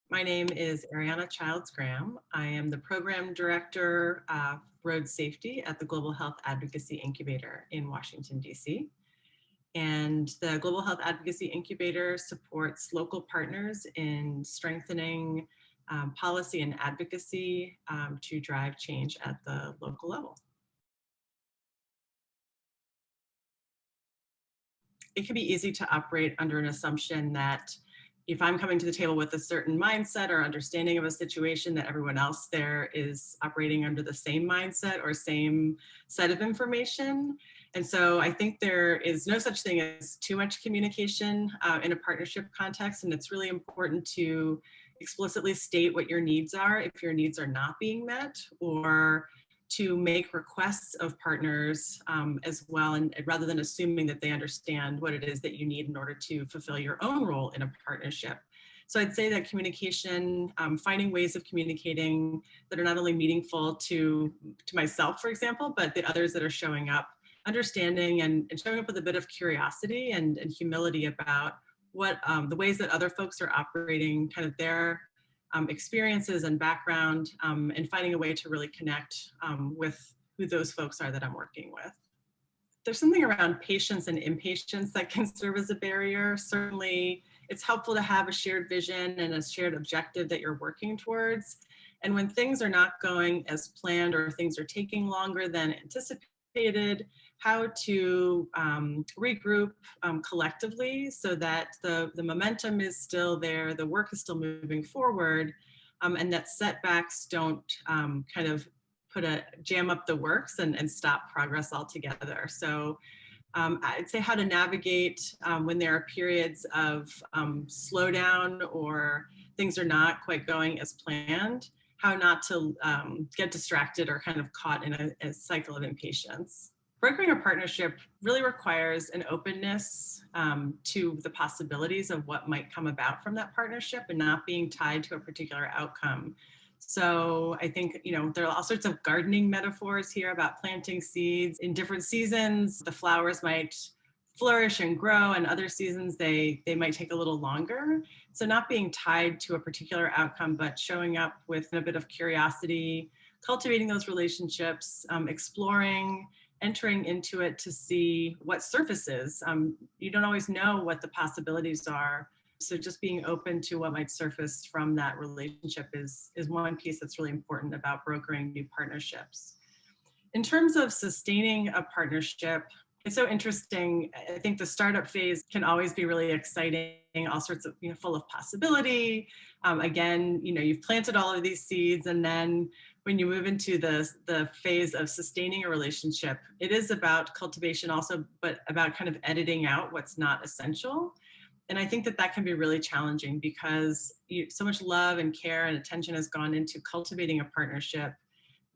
My name is Ariana Childs Graham. I am the Program Director of Road Safety at the Global Health Advocacy Incubator in Washington, D.C. And the Global Health Advocacy Incubator supports local partners in strengthening policy and advocacy to drive change at the local level. It can be easy to operate under an assumption that if I'm coming to the table with a certain mindset or understanding of a situation, that everyone else there is operating under the same mindset or same set of information. And so I think there is no such thing as too much communication in a partnership context. And it's really important to explicitly state what your needs are if your needs are not being met, or to make requests of partners as well, and rather than assuming that they understand what it is that you need in order to fulfill your own role in a partnership. So I'd say that communication, finding ways of communicating that are not only meaningful to myself, for example, but the others that are showing up, understanding and showing up with a bit of curiosity and humility about what the ways that other folks are operating, kind of their experiences and background, and finding a way to really connect with who those folks are that I'm working with. There's something around patience and impatience that can serve as a barrier. Certainly, it's helpful to have a shared vision and a shared objective that you're working towards. And when things are not going as planned or things are taking longer than anticipated, how to regroup collectively so that the momentum is still there, the work is still moving forward, and that setbacks don't kind of jam up the works and stop progress altogether. So I'd say how to navigate when there are periods of slowdown or things are not quite going as planned, how not to get distracted or kind of caught in a cycle of impatience. Brokering a partnership really requires an openness to the possibilities of what might come about from that partnership and not being tied to a particular outcome. So I think, there are all sorts of gardening metaphors here about planting seeds. In different seasons, the flowers might flourish and grow, and other seasons they might take a little longer. So not being tied to a particular outcome, but showing up with a bit of curiosity, cultivating those relationships, exploring, entering into it to see what surfaces. You don't always know what the possibilities are. So just being open to what might surface from that relationship is one piece that's really important about brokering new partnerships. In terms of sustaining a partnership, it's so interesting. I think the startup phase can always be really exciting, all sorts of, full of possibility. Again, you've planted all of these seeds, and then when you move into the phase of sustaining a relationship, it is about cultivation also, but about kind of editing out what's not essential. And I think that can be really challenging because so much love and care and attention has gone into cultivating a partnership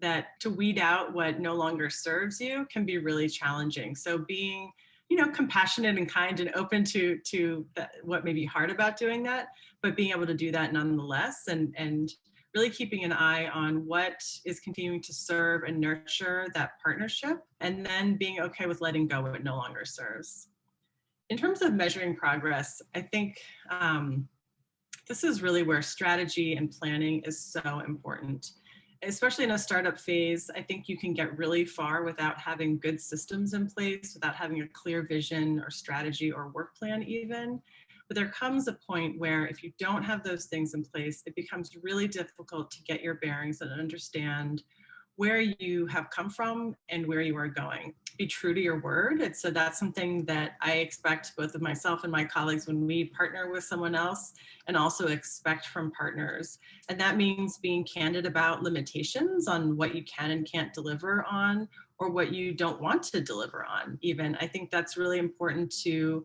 that to weed out what no longer serves you can be really challenging. So being, compassionate and kind and open to what may be hard about doing that, but being able to do that nonetheless, and really keeping an eye on what is continuing to serve and nurture that partnership, and then being okay with letting go what no longer serves. In terms of measuring progress, I think this is really where strategy and planning is so important. Especially in a startup phase, I think you can get really far without having good systems in place, without having a clear vision or strategy or work plan even. But there comes a point where if you don't have those things in place, it becomes really difficult to get your bearings and understand where you have come from and where you are going. Be true to your word. And so that's something that I expect both of myself and my colleagues when we partner with someone else, and also expect from partners. And that means being candid about limitations on what you can and can't deliver on, or what you don't want to deliver on even. I think that's really important to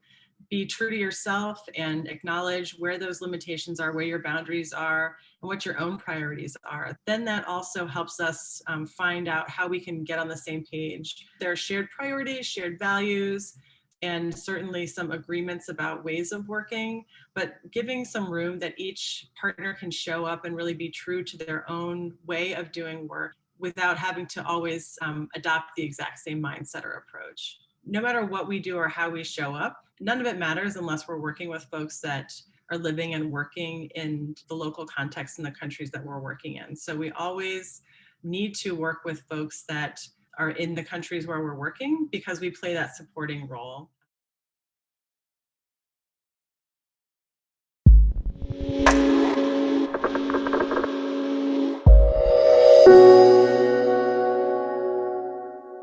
be true to yourself and acknowledge where those limitations are, where your boundaries are, and what your own priorities are. Then that also helps us find out how we can get on the same page. There are shared priorities, shared values, and certainly some agreements about ways of working, but giving some room that each partner can show up and really be true to their own way of doing work without having to always adopt the exact same mindset or approach. No matter what we do or how we show up, none of it matters unless we're working with folks that are living and working in the local context in the countries that we're working in. So we always need to work with folks that are in the countries where we're working because we play that supporting role.